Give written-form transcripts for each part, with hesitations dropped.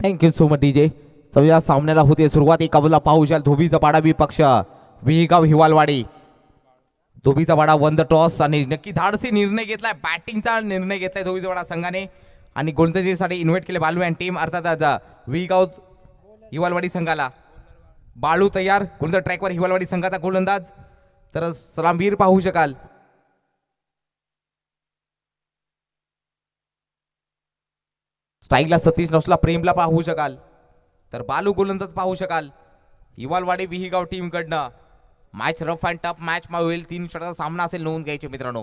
Thank you so much DJ. चौया सामन्याला होते सुरुवात. एका बाजूला पाहू शकाल धोबीचा पाडा विपक्ष विहीगाव हिवालवाडी. धोबीचा वाडा वन द टॉस आणि नक्की धाडसी निर्णय घेतलाय, बॅटिंगचा निर्णय घेतलाय धोबीचा वाडा संघाने आणि गोलंदाजीसाठी इन्व्हाइट केले बालू अँड टीम अर्थात विहीगाव हिवालवाडी संघाला. बाळू तयार गोलंदाज ट्रॅकवर हिवालवाडी संघाचा गोलंदाज. तर सलामवीर पाहू शकाल. स्ट्राईकला सतीश नसला प्रेमला पाहू शकाल. तर बालू गोलंदाज पाहू शकाल हिवालवाडी विहीगाव टीम कडनं. Match rough and tough match होईल. 3 षटकाचा सामना असेल, नोंद घ्यायची मित्रांनो.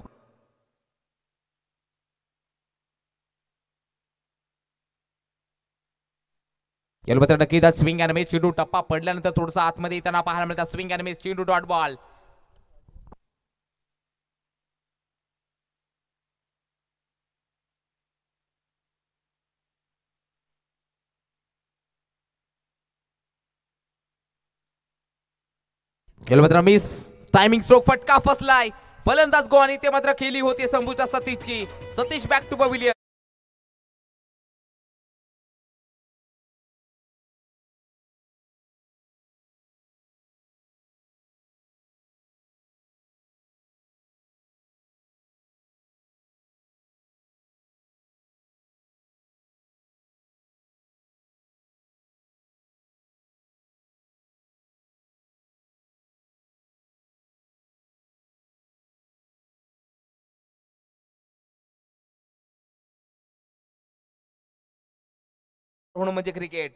मात्र नक्कीच स्विंग अँड मिस चेंडू टप्पा पडल्यानंतर थोडंसं आतमध्ये येताना पाहायला मिळतात. स्विंग अँड मिस चेंडू डॉट बॉल. मात्र मिस टायमिंग स्ट्रोक फटका फसलाय. फलंदाज गो आणि ते मात्र खेळली होती संभूच्या सतीशची. Satish back to pavilion. होणं म्हणजे क्रिकेट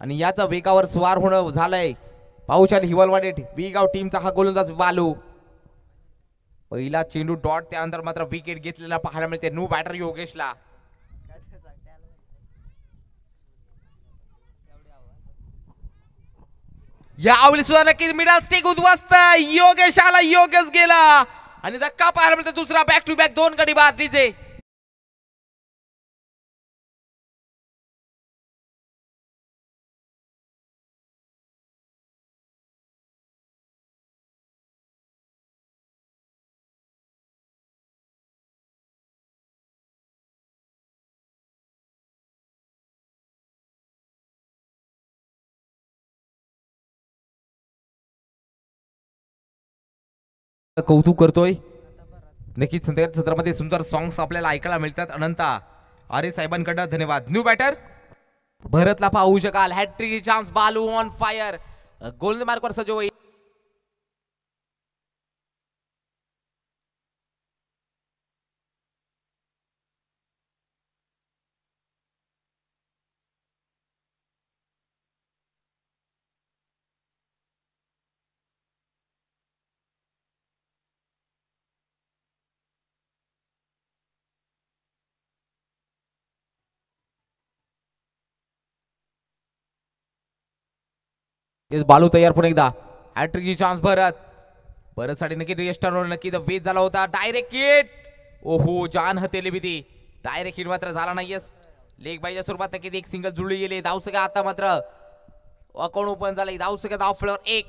आणि याचा वेगावर स्वार होणं झालंय. पाहू शकाल हिवालवाडी विगाव टीमचा हा गोलंदाज बालू. पहिला चेंडू डॉट, त्यानंतर मात्र विकेट घेतलेला पाहायला मिळते न्यू बॅटर योगेशला. यावेळी सुद्धा नक्कीच मिडल स्टिक उद्ध्वस्त. योगेश आला, योगेश गेला आणि धक्का पाहायला मिळतो दुसरा. बॅक टू बॅक 2 गडी बाद डीजे. कौतुक करतोय. नक्कीच सत्रामध्ये सुंदर सॉंग्स आपल्याला ऐकायला मिळतात. अनंता आरे साहेबांकडनं धन्यवाद. न्यू बॅटर भरतला पाहू शकाल. Hattrick chance. बालू ऑन फायर. गोलंदाज मार्कवर सजो. बालू तयार पुन्हा एकदा. हॅट्रिक चान्स भरत. भरत साठी नक्की रिस्टार्ट नक्की वेज झाला होता. Direct hit. ओहो जान हतेली भीती. डायरेक्ट हिट मात्र झाला नाहीयेस. लेग बायच्या स्वरूपात नक्की एक सिंगल जुळली गेली. धाव सगळं आता मात्र अकाउंट ओपन झालं. धाव सगळं धाव फळावर 1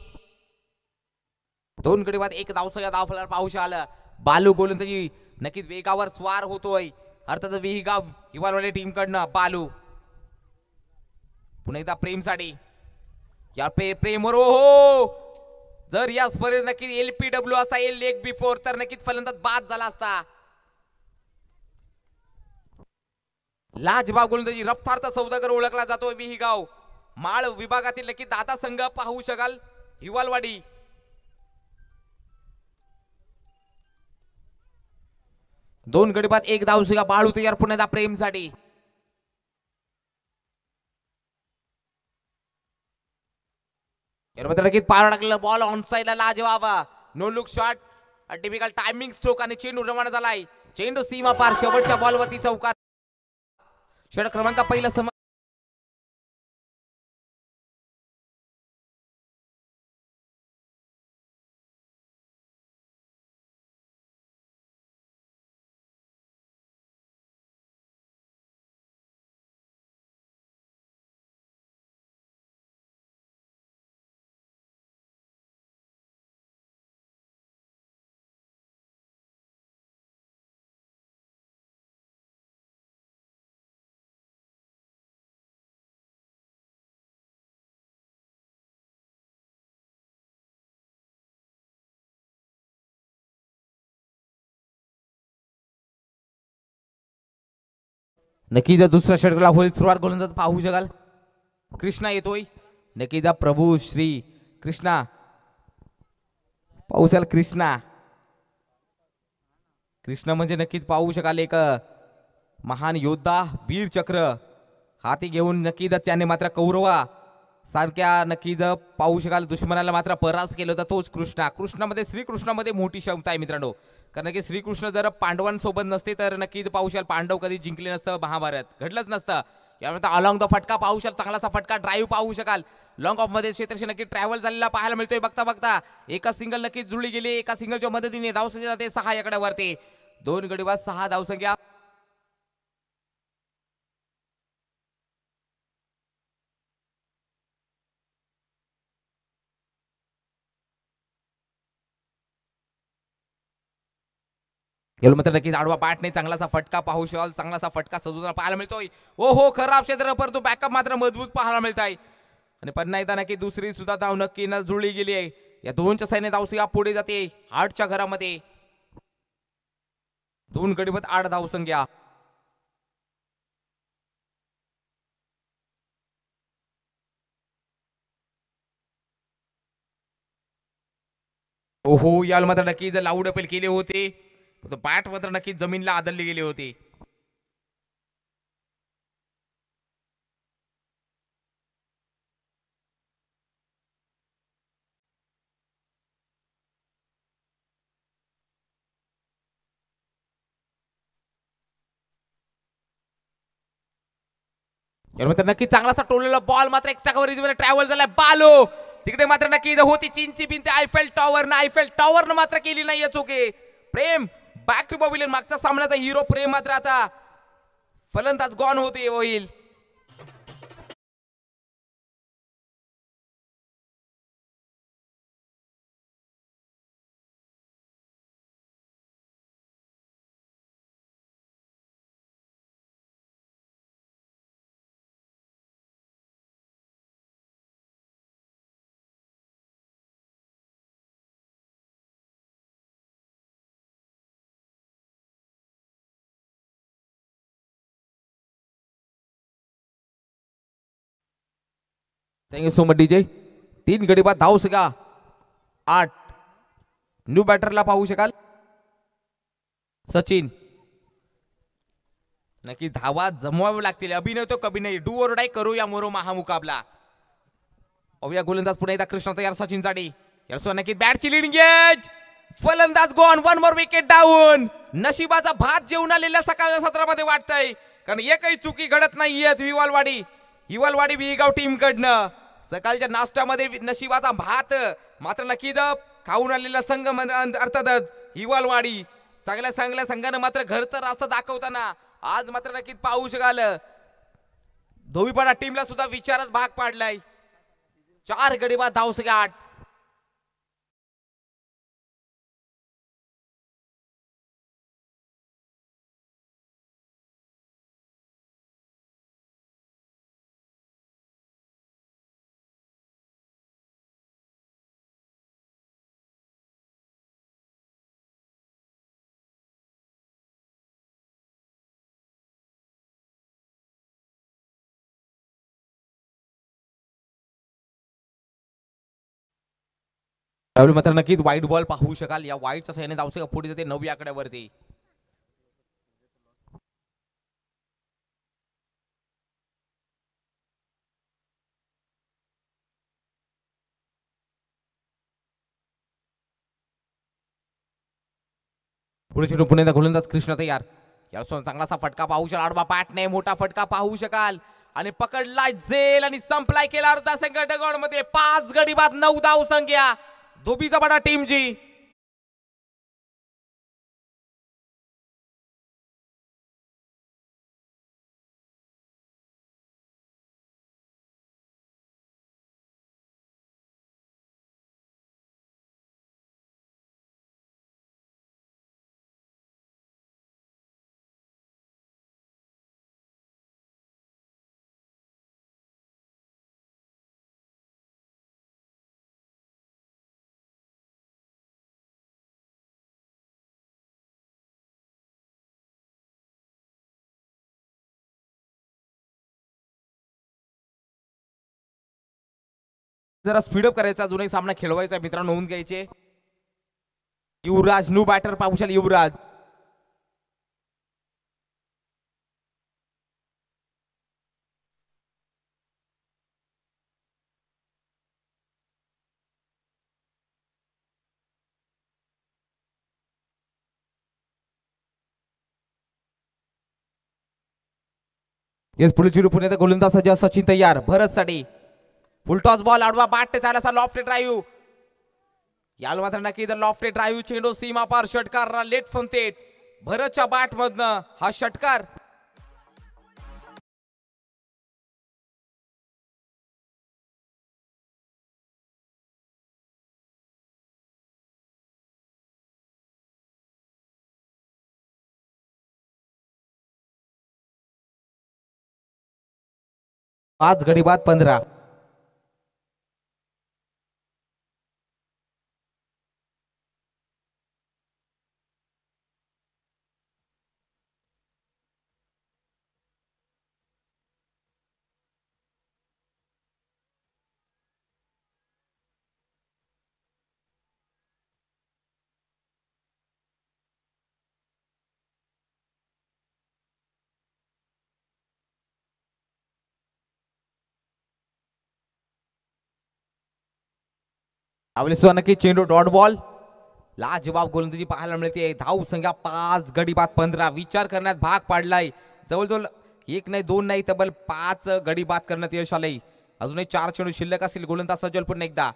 2 गडी बाद 1 धाव सगळं धाव फळावर पाहू आलं. बालू गोलंदाजी नक्कीच वेगावर स्वार होतोय. अर्थात विहीगाव हिवालवाडी टीम कडनं बालू. पुन्हा एकदा प्रेमसाठी या प्रेमवर. हो जर या स्पर्धेत नक्कीच LPW असता, एल लेग बिफोर, तर नक्कीच फलंदाज बाद झाला असता. लाजबाब गोलंदाजी रफ्तारचा सौदागर ओळखला जातोय विहीगाव. माळ विभागातील नक्की दादा संघ पाहू शकाल हिवालवाडी. दोन गडी बाद 1 धाव सुद्धा. बाळू तयार पुन्हा एकदा प्रेमसाठी. नक्कीच पार टाकलेला बॉल ऑन साइडला. लाजवाब no look shot. Typical timing stroke आणि चेंडू रवाना झालाय. चेंडू सीमा पार शेवटच्या बॉलवरती चौकात. षटक क्रमांक पहिला नक्कीच दुसऱ्या षटकाला होईल सुरुवात, गोलंदाज पाहू शकाल कृष्णा येतोय. नक्कीच प्रभू श्री कृष्णा पाहू शकाल. कृष्णा कृष्णा म्हणजे नक्कीच पाहू शकाल एक महान योद्धा, वीर चक्र हाती घेऊन नक्कीच त्याने मात्र कौरवा सारख्या नक्कीच पाहू शकाल दुश्मनाला मात्र परास्त केलं होतं. तोच कृष्णा. कृष्णामध्ये श्रीकृष्णामध्ये मोठी क्षमता आहे मित्रांनो. कारण की श्रीकृष्ण जर पांडवांसोबत नसते तर नक्कीच पाहू शकाल पांडव कधी जिंकले नसतं, महाभारत घडलंच नसतं. यानंतर अलॉंग द फटका पाहू शकाल, चांगलासा फटका ड्राईव्ह पाहू शकाल. लॉंग ऑफ मध्ये क्षेत्रशी नक्की ट्रॅव्हल झालेला पाहायला मिळतोय. बघता बघता एका सिंगल नक्कीच जुळली गेली. एका सिंगलच्या मदतीने धावसंख्या जाते 6 याकडे वरती. 2 गडी बाद 6 धावसंख्या. गेलो मात्र नक्कीच आडवा पाठ नाही, चांगलासा फटका पाहू शकाल. चांगलासा फटका सजून पाहायला मिळतोय. ओ हो, खराब क्षेत्र परंतु बॅकअप मात्र मजबूत पाहायला मिळत आहे. आणि पुन्हा एकदा नक्की दुसरी सुद्धा धाव नक्की न जुळली गेली आहे. या दोनच्या सैन्य धावसंख्या पुढे जाते 8च्या घरामध्ये. 2 गडी बाद 8 धावसंख्या. ओहो, याला मात्र नक्कीच लाऊड अपील केले होते. बॅट मात्र नक्कीच जमीनला आदळले गेले होते. यानंतर नक्की चांगलासा टोललेला बॉल मात्र एक्स्ट्रा कव्हरेज ट्रॅव्हल झालाय. बालो तिकडे मात्र नक्की होती चीनची भिंत आयफेल टॉवर मात्र केली नाहीये चुके. प्रेम बॅक टू पवेलियन. मागचा सामन्याचा हिरो प्रेम मात्र आता फलंदाज गॉन होते होईल. Thank you so much DJ. 3 गडी बाद धाव सगळा 8. न्यू बॅटरला पाहू शकाल सचिन. नक्की धावा जमवावे लागतील. अभिनय तो कभी नाही. डू और डाय करू या मोरो महा मुकाबला. अवया गोलंदाज पुन्हा एकदा कृष्ण तयार सचिनसाठी. याला नक्की बॅटची लिडिंग एज. फलंदाज गॉन. 1 more wicket down. नशिबाचा भात जेवून आलेल्या सकाळच्या सत्रामध्ये वाटतंय. कारण एकही चुकी घडत नाहीये हिवलवाडी विगाव टीम कडनं. सकाळच्या नाश्त्यामध्ये नशिबाचा भात मात्र नक्कीच खाऊन आलेला संघ अर्थातच हिवलवाडी. चांगल्या संघानं मात्र घरचं रास्ता दाखवताना आज मात्र नक्कीच पाहू शकाल धोबीपाडा टीमला सुद्धा विचारच भाग पाडलाय. 4 गडी बाद धावसंख्या 8. त्यावेळी मात्र नक्कीच वाईट बॉल पाहू शकाल. या वाईटचा सैन्य धावसंख्या पुढे जाते 9 आकड्यावरती. पुढे चेंडू पुन्हा गोलंदाज कृष्ण तयार. याला चांगलासा फटका पाहू शकाल. आडवा पॅट नाही, मोठा फटका पाहू शकाल. आणि पकडलाय झेल आणि संपलाय केला अर्धा संघ डगॉड मध्ये. 5 गडी बाद 9 धाव संख्या धोबीचा बडा टीमची. जरा स्पीडअप करायचा, अजूनही सामना खेळवायचा मित्रांनो, नोंद घ्यायचे. युवराज न्यू बॅटर पाहू शकाल. युवराज येस पुढील चेंडू पुण्यात गोलंदाज सज्ज सचिन तयार भरत साठी. फुलटॉस बॉल आडवा बॅट चालला लॉफ्ट ड्राईव्ह. याला मात्र नक्की लॉफ्ट ड्राईव्ह चेंडू सीमा पार षटकार लेट फ्रॉम थेट भरतच्या बॅट मधनं हा षटकार. पाच गडी बाद 15. आवले सुद्धा नक्की चेंडू डॉट बॉल. लाजवाब गोलंदाजी पाहायला मिळते. धाव संख्या 5 गडी बाद 15. विचार करण्यात भाग पाडलाय. जवळजवळ एक नाही दोन नाही तब्बल 5 गडी बाद करण्यात यश आलंय. अजूनही 4 चेंडू शिल्लक असतील. गोलंदाज सज्जल पुन्हा एकदा.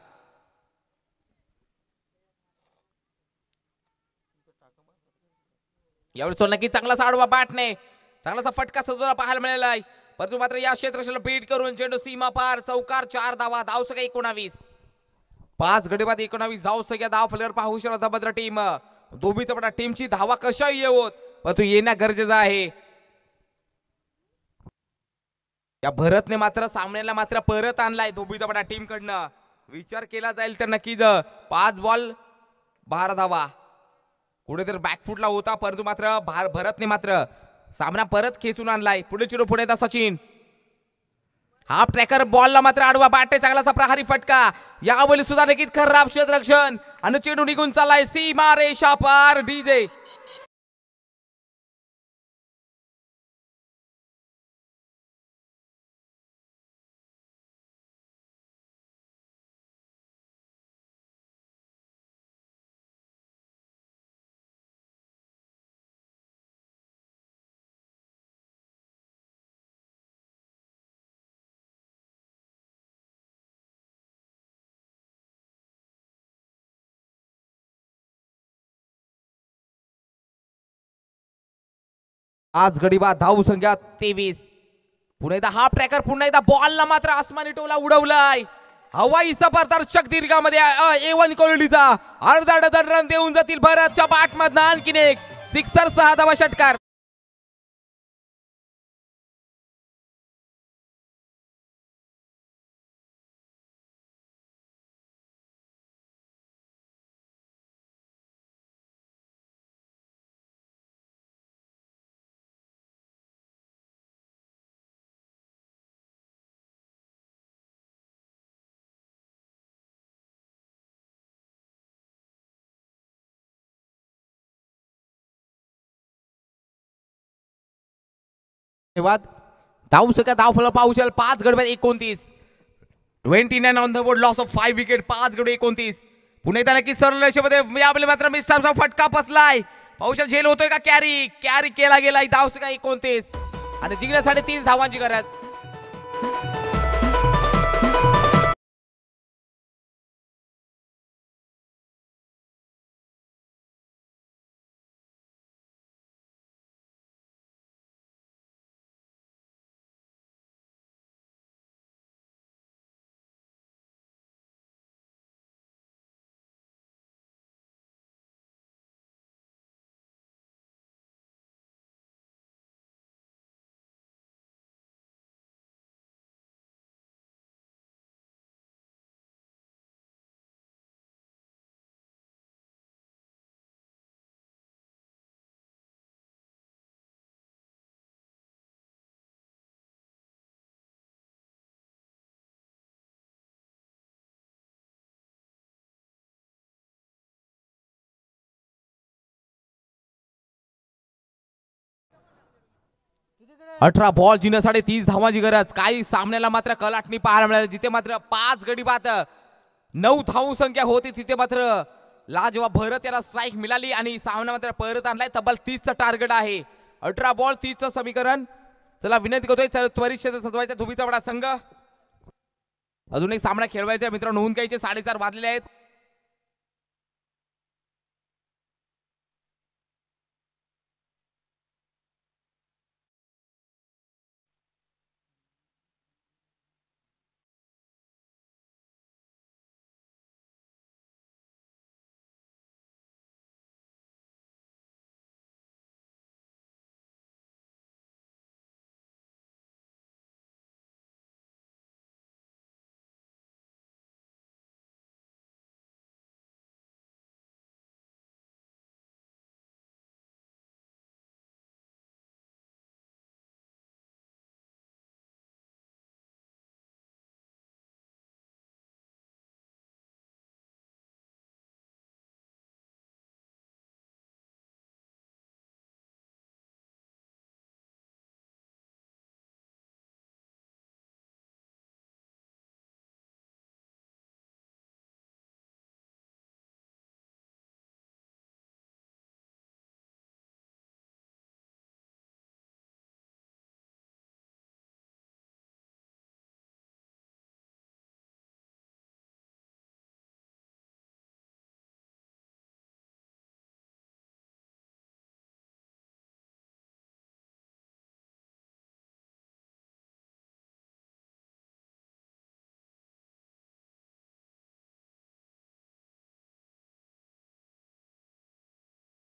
यावेळी नक्की चांगलाच आडवा बॅटने चांगलासा फटका सजवला पाहायला मिळाला आहे. परंतु मात्र या क्षेत्रक्षेत्राला बीट करून चेंडू सीमा पार चौकार 4 धावा. धाव संख्या 19. 5 गडी बाद 19 धाव संख्या. धाव फलर पाहू शकता जबरदस्त टीम. दोन्ही चपटा टीमची धावा कशा येवोत परंतु येणं गरजेचं आहे. या भरतने मात्र सामन्याला मात्र परत आणलाय दोन्ही चपटा टीम कडनं. विचार केला जाईल तर नक्कीच 5 बॉल 12 धावा. कुठेतरी बॅकफुटला होता परंतु मात्र भरतने मात्र सामना परत खेचून आणलाय. पुढे चेंडू पुढे येतात सचिन. हाफ ट्रॅकर बॉलला मात्र आडवा बॅटे चांगलासा प्रहारी फटका. यावेळी सुद्धा नक्कीच खराब क्षेत्ररक्षण आणि चेंडू निघून चाललाय सीमा रेषा पार. डीजे आज गडी बाद धाव संख्या 23. पुन्हा एकदा हाफ ट्रॅकर. पुन्हा एकदा बॉलला मात्र आसमानी टोला उडवलाय. हवाई जबरदस्त दीर्घामध्ये A1 क्वालिटीचा अर्धा डझन रन देऊन जातील भरतच्या बॅट मधनं. आणखीन एक सिक्सर 6 धावा षटकार. धाव संख्या धाव फल पाहू शकाल 5 गडी बाद 29. 29 on the board. Loss of 5 wicket. 5 गडी 29. पुन्हा एकदा नक्की सरळ रेषेमध्ये यावेळी मात्र मिस्टरचा फटका बसलाय. पाहू शकाल झेल होतोय का कॅरी. कॅरी केला गेलाय. धाव संख्या 29 आणि जिंकण्यासाठी 30 धावांची गरज. 18 बॉल जिंकण्यासाठी 30 धावांची गरज. काही सामन्याला मात्र कलाटणी पाहायला मिळाली, जिथे मात्र 5 गडी बाद 9 धाव संख्या होती, तिथे मात्र लाजवाब भरत याला स्ट्राईक मिळाली आणि सामना मात्र परत आणलाय. तब्बल 30चं टार्गेट आहे. 18 बॉल 30चं समीकरण. चला विनंती करतोय त्वरित सजवायचा धुबीचा बडा संघ. अजून एक सामना खेळवायचा मित्रांनो. नोंद घ्यायचे 4:30 वाजलेले आहेत.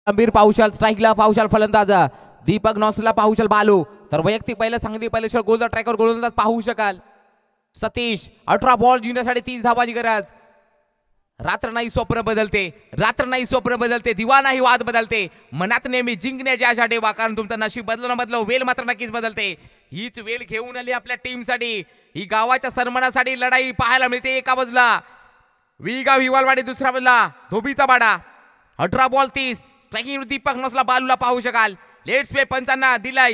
गंभीर पाहुशाल स्ट्राईकला पाहुशाल फलंदाज दीपक नॉसला पाहुशाल बालू. तर वैयक्तिक पहिलं सांगली पहिलं गोलचा ट्रॅकर गोलंदाज पाहू शकाल सतीश. 18 बॉल जिंकण्यासाठी 30 धावांची गरज. रात्र नाही स्वप्न बदलते, रात्र नाही स्वप्न बदलते, दिवा नाही वाद बदलते. मनात नेहमी जिंकण्याची आशा ठेवा, कारण तुमचं नशीब बदलणं बदलो वेल मात्र नक्कीच बदलते. हीच वेल घेऊन आली आपल्या टीमसाठी. ही गावाच्या सन्मानासाठी लढाई पाहायला मिळते. एका बाजूला विगाव हिवालवाडी, दुसऱ्या बाजूला धोबीचा बाडा. 18 बॉल 30. स्ट्रायकिंग दीपक नॉसला बालूला पाहू शकाल. लेट्स पे पंचांना दिलाय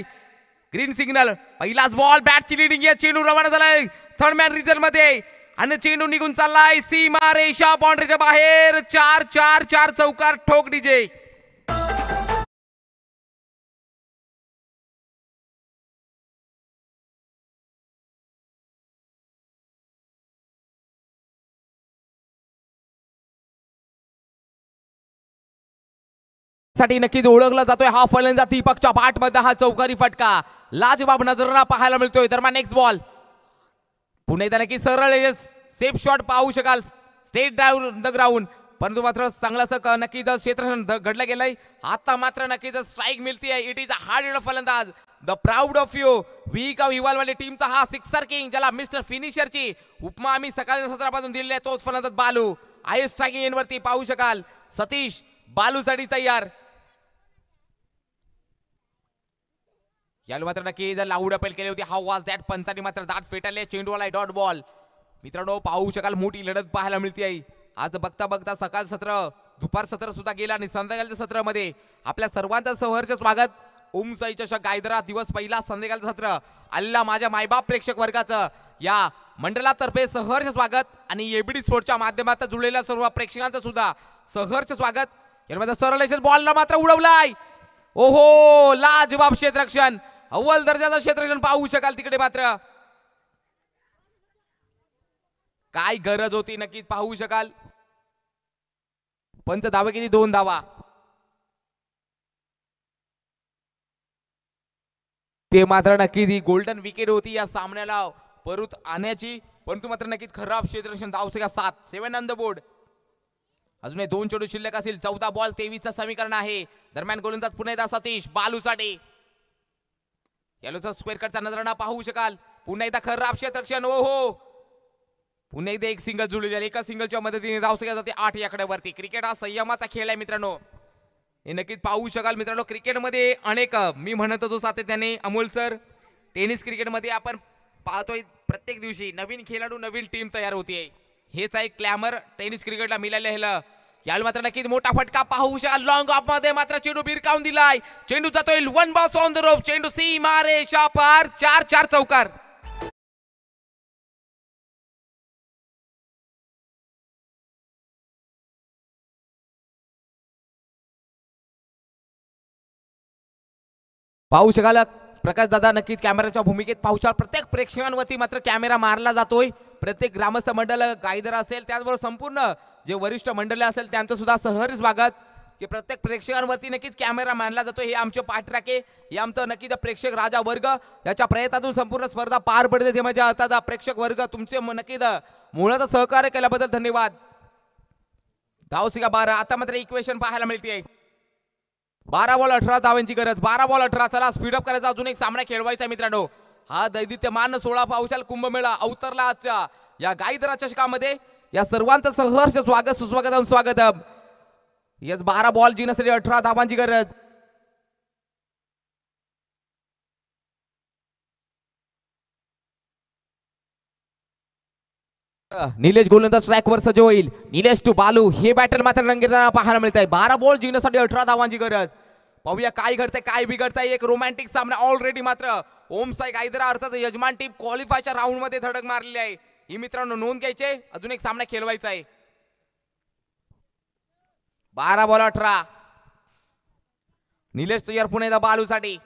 ग्रीन सिग्नल. पहिलाच बॉल बॅटची लिडिंग आहे. चेंडू रवाना झालाय थर्ड मॅन रिझल्ट मध्ये आणि चेंडू निघून चाललाय सीमा रेषा बाउंड्रीच्या बाहेर. 4-4-4 चौकार ठोक डीजे. साठी नक्कीच ओळखला जातोय हा फलंदाज दीपकच्या बाट मध्ये. हा चौकारी फटका लाजवाब नजरांना पाहायला मिळतोय. दरम्यान नेक्स्ट बॉल पुन्हा एकदा नक्की सरळ सेफ शॉट पाहू शकाल स्टेट ड्राइव्ह द ग्राउंड. परंतु मात्र चांगलाच नक्कीच क्षेत्र घडलं गेलंय. आता मात्र नक्कीच स्ट्राईक मिळते. It is a hard hitter फलंदाज. The proud of you. विगाव हिवालवाडी टीमचा हा सिक्सर किंग, ज्याला मिस्टर फिनिशरची उपमा आम्ही सकाळच्या सत्रापासून दिलेली आहे, तोच फलंदाज बालू. आहे स्ट्रायकिंग एंडवरती पाहू शकाल सतीश. बालूसाठी तयार. याला मात्र नक्की जर लाऊड अपील केली होती. हाऊ वाज दॅट. पंचाने मात्र दात फेटाळले. चेंडूवाला डॉट बॉल. मित्रांनो पाहू शकाल मोठी लढत पाहायला मिळते आहे. आज बघता बघता सकाळ सत्र दुपार सत्र सुद्धा गेला आणि संध्याकाळच्या सत्रामध्ये आपल्या सर्वांचं सहर्ष स्वागत. उमसाई चषक गायदरा दिवस पहिला संध्याकाळचं सत्र आलेला माझ्या मायबाप प्रेक्षक वर्गाचं या मंडळातर्फे सहर्ष स्वागत आणि एबीडी स्पोर्टच्या माध्यमातून जुळलेल्या सर्व प्रेक्षकांचं सुद्धा सहर्ष स्वागत. यामध्ये सरळ बॉलला मात्र उडवलाय. ओहो लाजवाब क्षेत्ररक्षण, अव्वल दर्जाचं क्षेत्ररक्षण पाहू शकाल. तिकडे मात्र काय गरज होती नक्कीच पाहू शकाल. पंच धावा किती? 2 धावा. ते मात्र नक्कीच ही गोल्डन विकेट होती या सामन्याला परत आणण्याची. परंतु मात्र नक्कीच खराब क्षेत्ररक्षण. धावसंख्या 7 ऑन द बोर्ड. अजून 2 चेंडू शिल्लक असतील. 14 बॉल 23चं समीकरण आहे. दरम्यान गोलंदाज पुन्हा एकदा सतीश बालूसाठी. यालोचा स्क्वेअर कटचा नजराणा पाहू शकाल. पुन्हा एकदा खराब क्षेत्ररक्षण. ओहो पुन्हा एकदा एक सिंगल जुळली झाली. एका सिंगलच्या मदतीने धावसंख्या जाते 8 याकडे वरती. क्रिकेट हा संयमाचा खेळ आहे मित्रांनो, हे नक्कीच पाहू शकाल. मित्रांनो क्रिकेटमध्ये अनेक मी म्हणत होतो सातत्याने अमोल सर, टेनिस क्रिकेटमध्ये आपण पाहतोय प्रत्येक दिवशी नवीन खेळाडू नवीन टीम तयार होतीये. हेच एक क्लॅमर टेनिस क्रिकेटला मिळालेलं यावेळी मात्र नक्कीच मोठा फटका पाहू शकाल. लॉंग ऑफ मध्ये मात्र चेंडू भिरकावून दिलाय. चेंडू जातोय one boss on the rope. चेंडू सीमा रेषा पार. 4-4 चौकार. पाहू शकाल प्रकाश दादा नक्कीच कॅमेराच्या भूमिकेत पाहू शकाल. प्रत्येक प्रेक्षकांवरती मात्र कॅमेरा मारला जातोय. प्रत्येक ग्रामस्थ मंडळ गायदर असेल त्याचबरोबर संपूर्ण जे वरिष्ठ मंडळ असेल त्यांचं सुद्धा सहर्ष स्वागत की प्रत्येक प्रेक्षकांवरती नक्कीच कॅमेरा मारला जातो. हे आमचे पाठराखे हे आमचं नक्कीच प्रेक्षक राजा वर्ग याच्या प्रयत्नातून संपूर्ण स्पर्धा पार पडते. ते म्हणजे आता प्रेक्षक वर्ग तुमचे नक्कीच मुळात सहकार्य केल्याबद्दल धन्यवाद. धावसिका 12. आता मात्र इक्वेशन पाहायला मिळते. 12 बॉल 18 धावांची गरज. 12 बॉल 18. चला स्पीडअप करायचा. अजून एक सामना खेळवायचा मित्रांनो. हा दैदित्यमान 16 पावसाल कुंभमेळा अवतरला आजच्या या गाईदरा चषकामध्ये. या सर्वांचं सहर्ष स्वागत सुस्वागतम स्वागतम. यस 12 बॉल जिंकण्यासाठी 18 धावांची गरज. निलेश गोलंदाज ट्रॅकवर सज्ज होईल. निलेश टू बालू हे बॅटल मात्र रंगेताना पाहायला मिळत आहे. 12 बॉल जिंकण्यासाठी 18 धावांची गरज. पाहूया काय घडतंय काय बिघडतंय. एक रोमॅन्टिक सामना ऑलरेडी मात्र ओम साई गायदरा अर्थात यजमान टीम क्वालिफायच्या राऊंड मध्ये धडक मारलेली आहे. ही मित्रांनो नोंद घ्यायचे. अजून एक सामना खेळवायचा आहे. 12 बॉल 18. निलेश तयार पुन्हा एकदा बालूसाठी.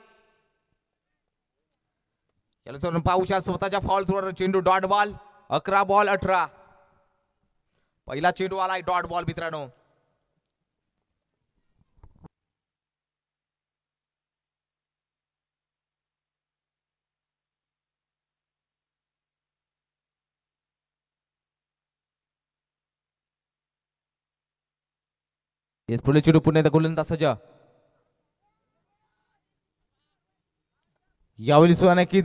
पाहू शकता स्वतःच्या फॉल थ्रोवर चेंडू डॉट बॉल. 11 बॉल 18. पहिला चेंडू आलाय डॉट बॉल मित्रांनो. येस पुढे चेंडू पुन्हा एकदा गोलंदाज सज्ज. यावेळी सुद्धा नक्की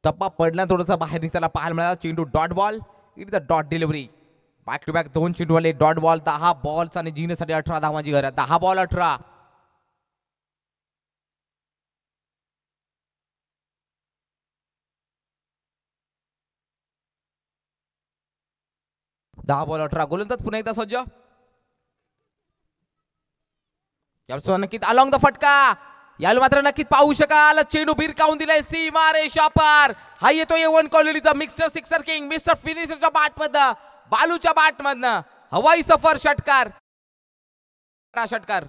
टप्पा पडला थोडासा बाहेर निघताना पाहायला मिळाला. चेंडू dot ball. It the dot delivery. Back to back 2 चेंडू आले डॉट बॉल. 10 बॉल्स आणि जिंकण्यासाठी 18 धावांची गरज. 10 बॉल 18. गोलंदाज पुन्हा एकदा सज्ज. नक्कीच अलॉंग द फटका. याला मात्र नक्कीच पाहू शकाल. चेंडू भिरकावून दिलाय सीमा रेषा पार. हा येतोय वन क्वालिटीचा मिस्टर सिक्सर किंग मिस्टर फिनिशरच्या बॅट मधनं बालूच्या बॅट मधनं हवाई सफर षटकार. षटकार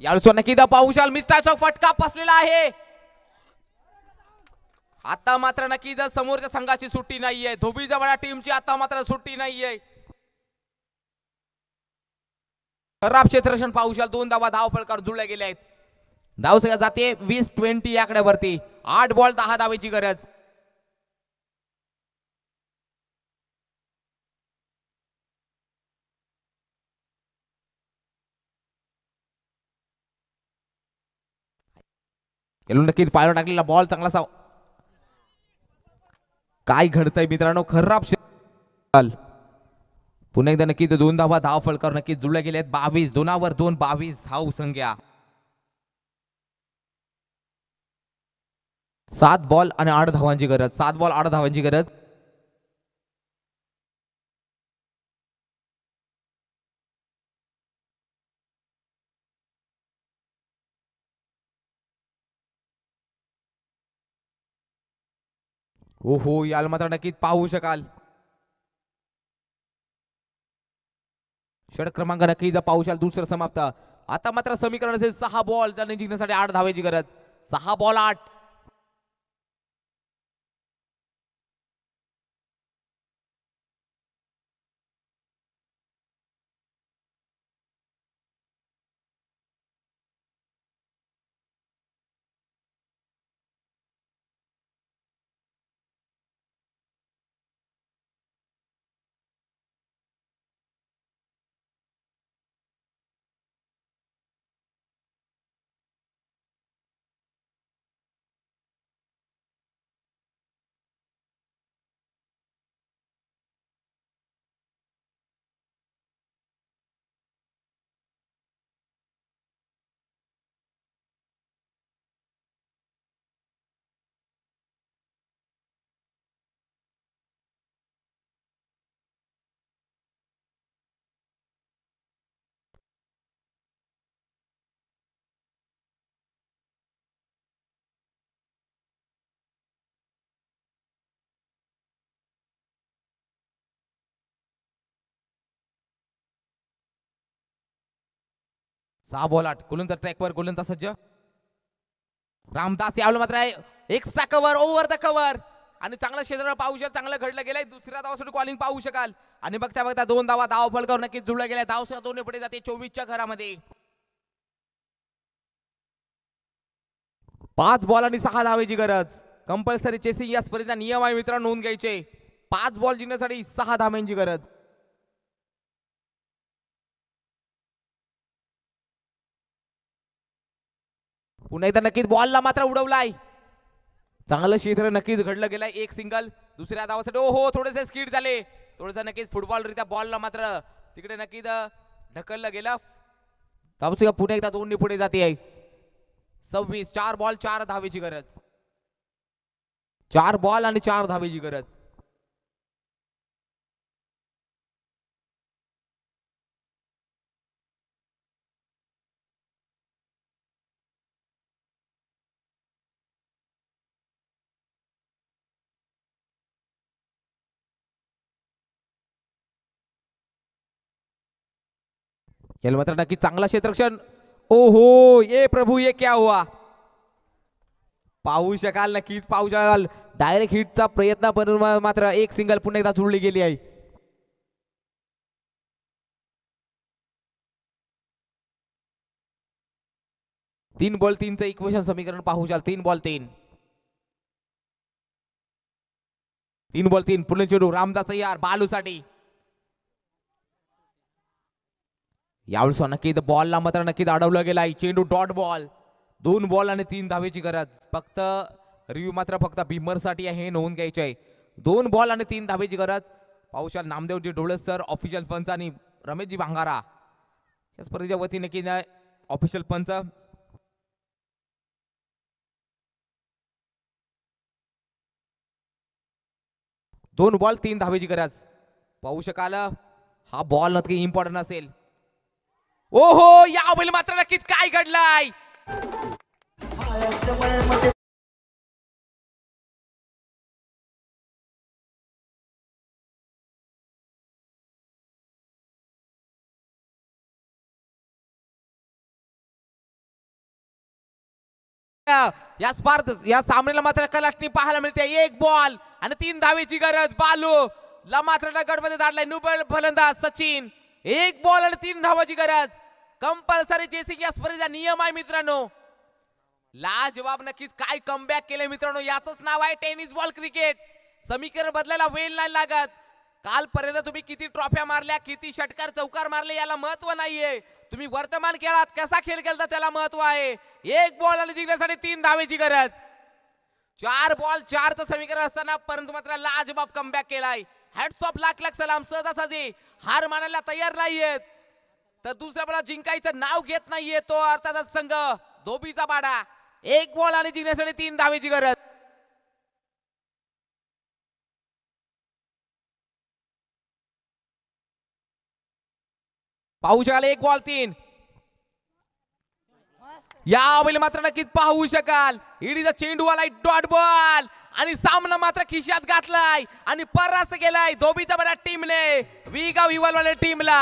यावेळी नक्की पाहू शकाल. मिस्टरचा फटका बसलेला आहे. आता मात्र नक्की समोरच्या संघाची सुट्टी नाहीये. धोबीजवाडा टीमची आता मात्र सुट्टी नाहीये. खराब क्षेत्ररक्षण पाहू शकाल. 2 धावा धाव फलकावर जुळल्या गेल्या आहेत. धाव संख्या जाते 20-20 याकडे वरती. 8 बॉल 10 धावेची गरज. नक्कीच पायावर टाकलेला बॉल चांगला. काय घडतंय मित्रांनो. खराब पुन्हा एकदा नक्कीच 2 धावा धाव फलकावर नक्कीच जुळल्या गेल्या आहेत. 22 2वर 2 22 धाव संख्या. 7 बॉल आणि 8 धावांची गरज. 7 बॉल 8 धावांची गरज. हो याला मात्र नक्कीच पाहू शकाल. षटक क्रमांक नक्कीच पाहू शकाल. दुसरं समाप्त. आता मात्र समीकरण असेल 6 बॉल जिंकण्यासाठी 8 धावेची गरज. 6 बॉल 8. 6 बॉल 8 गोलंदाज ट्रॅकवर गोलंदाज सज्ज रामदास यावलं मात्र extra cover over the cover आणि चांगलं क्षेत्र पाहू शकाल चांगलं घडलं गेलंय दुसऱ्या धावासाठी कॉलिंग पाहू शकाल आणि बघता बघता 2 धावा धाव फलकावर नक्कीच जुळल्या गेल्या धाव सह 2 पुढे जाते 24 च्या घरामध्ये 5 बॉल आणि 6 धावेची गरज कंपल्सरी चेसिंग या स्पर्धेचा नियम आहे मित्रांनो नोंद घ्यायचे 5 बॉल जिंकण्यासाठी 6 धावांची गरज पुन्हा एकदा नक्कीच बॉलला मात्र उडवलाय चांगलं क्षेत्र नक्कीच घडलं गेलंय एक सिंगल दुसऱ्या धावासाठी ओहो थोडेसे स्किड झाले थोडंसं नक्कीच फुटबॉल रित्या बॉलला मात्र तिकडे नक्कीच ढकललं गेलं धावचे पुन्हा एकदा 2 पुढे जाते आहे 26 4 बॉल 4 धावेची गरज 4 बॉल आणि 4 धावेची गरज याला मात्र नक्की चांगला क्षेत्ररक्षण ओहो ये प्रभू ये क्या हुआ पाहू शकाल नक्कीच पाहू शकाल डायरेक्ट हिटचा प्रयत्न पण मात्र एक सिंगल पुन्हा एकदा जुळली गेली आहे 3 बॉल 3 चं इक्वेशन समीकरण पाहू शकाल 3 बॉल 3 3 बॉल 3 पुन्हा चेंडू रामदास यार बालूसाठी यावेळेस नक्की बॉलला मात्र नक्कीच अडवलं गेलाय चेंडू डॉट बॉल 2 बॉल आणि 3 धावेची गरज फक्त रिव्ह्यू मात्र फक्त भीमर साठी आहे नोंद घ्यायची आहे 2 बॉल आणि 3 धावेची गरज पाहुशाल नामदेवजी ढोळे सर ऑफिशियल पंच आणि रमेशजी भांगारा या स्पर्धेच्या वतीने की ऑफिशियल पंच 2 बॉल 3 धावेची गरज पाहू शकाल हा बॉल नक्की इम्पॉर्टंट असेल ओहो या बैल मात्र नक्कीच काय घडलाय या स्पर्धेत या सामन्याला मात्र कलाटणी पाहायला मिळते 1 बॉल आणि 3 धावेची गरज बालू ला मात्र गडमध्ये धाडलाय नुबळ फलंदाज सचिन 1 बॉल आणि 3 धावाची गरज कंपल्सरी चेसिंग या स्पर्धेचा नियम आहे मित्रांनो लाजवाब नक्कीच काय कमबॅक केले मित्रांनो याचंच नाव आहे टेनिस बॉल क्रिकेट समीकरण बदलायला वेळ नाही लागत कालपर्यंत तुम्ही किती ट्रॉफ्या मारल्या किती षटकार चौकार मारले याला महत्व नाहीये तुम्ही वर्तमान खेळात कसा खेळ खेळता त्याला महत्व आहे 1 बॉल आणि जिंकण्यासाठी 3 धावेची गरज 4 बॉल 4 चं समीकरण असताना परंतु मात्र लाजवाब कमबॅक केलाय हॅट्स ऑफ लाख लाख सलाम सहजासहजी हार मानायला तयार नाहीयेत तर दुसऱ्या बॉल जिंकायचं नाव घेत नाहीये तो अर्थातच संघ धोबीचा बाडा 1 बॉल आणि जिंकण्यासाठी 3 धावेची गरज पाहू शकाल 1 बॉल 3 यावेळी मात्र नक्कीच पाहू शकाल इडीचा चेंडू आलाय डॉट बॉल आणि सामना मात्र खिशात घातलाय आणि परास्त केलाय धोबीचा बडा टीमने विगाव विवालवाल्या टीमला